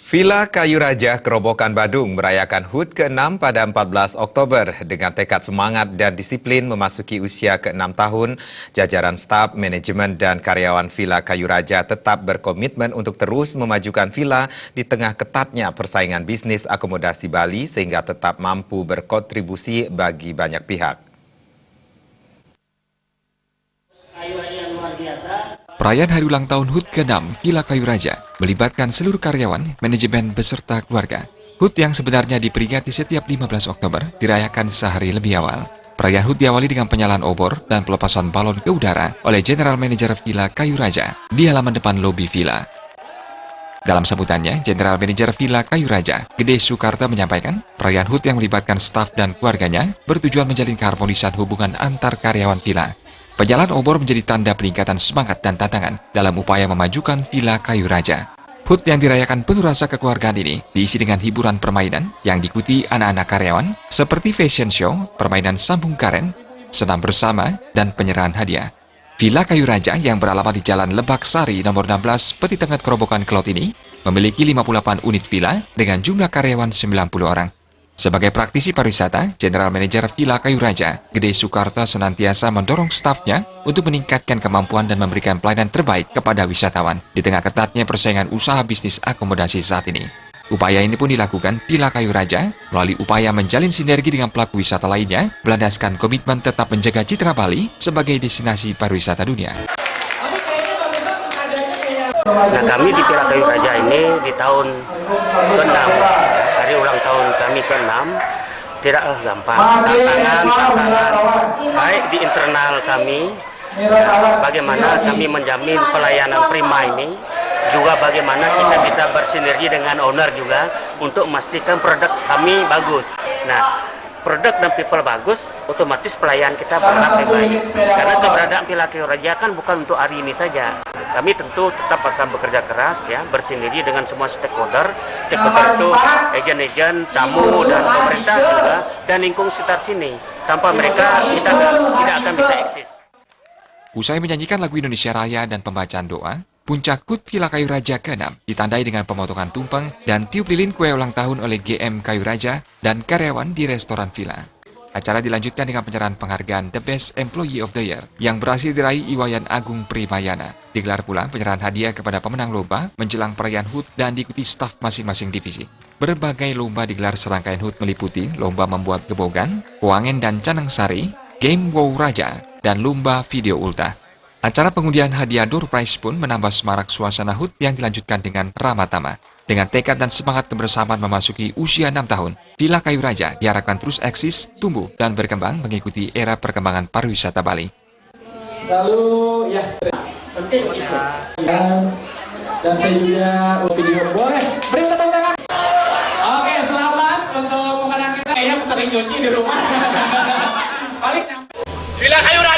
Villa Kayu Raja Kerobokan Badung merayakan HUT ke-6 pada 14 Oktober. Dengan tekad semangat dan disiplin memasuki usia ke-6 tahun, jajaran staf, manajemen, dan karyawan Villa Kayu Raja tetap berkomitmen untuk terus memajukan Villa di tengah ketatnya persaingan bisnis akomodasi Bali sehingga tetap mampu berkontribusi bagi banyak pihak. Perayaan hari ulang tahun HUT ke-6 Villa Kayu Raja melibatkan seluruh karyawan, manajemen beserta keluarga. HUT yang sebenarnya diperingati setiap 15 Oktober dirayakan sehari lebih awal. Perayaan HUT diawali dengan penyalaan obor dan pelepasan balon ke udara oleh General Manager Villa Kayu Raja di halaman depan lobi Villa. Dalam sambutannya, General Manager Villa Kayu Raja, Gede Soekarta menyampaikan, perayaan HUT yang melibatkan staf dan keluarganya bertujuan menjalin keharmonisan hubungan antar karyawan Villa. Penyalaan obor menjadi tanda peningkatan semangat dan tantangan dalam upaya memajukan Villa Kayu Raja. HUT yang dirayakan penuh rasa kekeluargaan ini diisi dengan hiburan permainan yang diikuti anak-anak karyawan seperti fashion show, permainan sambung karen, senam bersama, dan penyerahan hadiah. Villa Kayu Raja yang beralamat di Jalan Lebak Sari nomor 16 Peti Tengah Kerobokan Kelot ini memiliki 58 unit villa dengan jumlah karyawan 90 orang. Sebagai praktisi pariwisata, General Manager Villa Kayu Raja, Gede Soekarta senantiasa mendorong stafnya untuk meningkatkan kemampuan dan memberikan pelayanan terbaik kepada wisatawan di tengah ketatnya persaingan usaha bisnis akomodasi saat ini. Upaya ini pun dilakukan Villa Kayu Raja melalui upaya menjalin sinergi dengan pelaku wisata lainnya, berlandaskan komitmen tetap menjaga citra Bali sebagai destinasi pariwisata dunia. Nah, kami di Villa Kayu Raja ini di tahun ke-6, hari ulang tahun kami ke-6, tidaklah gampang. Tantangan baik di internal kami, bagaimana kami menjamin pelayanan prima ini, juga bagaimana kita bisa bersinergi dengan owner juga untuk memastikan produk kami bagus. Nah, produk dan people bagus, otomatis pelayanan kita berharap lebih baik. Karena keberadaan Villa Kayu Raja kan bukan untuk hari ini saja. Kami tentu tetap akan bekerja keras ya, bersinergi dengan semua stakeholder. Stakeholder itu agen-agen, tamu, dan pemerintah juga, dan lingkungan sekitar sini. Tanpa mereka kita tidak akan bisa eksis. Usai menyanyikan lagu Indonesia Raya dan pembacaan doa, puncak HUT Villa Kayu Raja ke-6 ditandai dengan pemotongan tumpeng dan tiup lilin kue ulang tahun oleh GM Kayu Raja dan karyawan di restoran Villa. Acara dilanjutkan dengan penyerahan penghargaan The Best Employee of the Year yang berhasil diraih Iwayan Agung Primayana. Digelar pula penyerahan hadiah kepada pemenang lomba menjelang perayaan HUT dan diikuti staf masing-masing divisi. Berbagai lomba digelar serangkaian HUT meliputi lomba membuat gebogan, Wangen dan Canang Sari, Game Wow Raja, dan lomba video ultah. Acara pengundian hadiah door prize pun menambah semarak suasana HUT yang dilanjutkan dengan ramah tamah. Dengan tekad dan semangat kebersamaan memasuki usia 6 tahun, Villa Kayu Raja diharapkan terus eksis, tumbuh, dan berkembang mengikuti era perkembangan pariwisata Bali. Lalu ya, penting itu. Dan saya juga video boleh beri tepuk tangan. Oke, selamat untuk pemenang kita yang sering cuci di rumah. Balik. Villa Kayu Raja.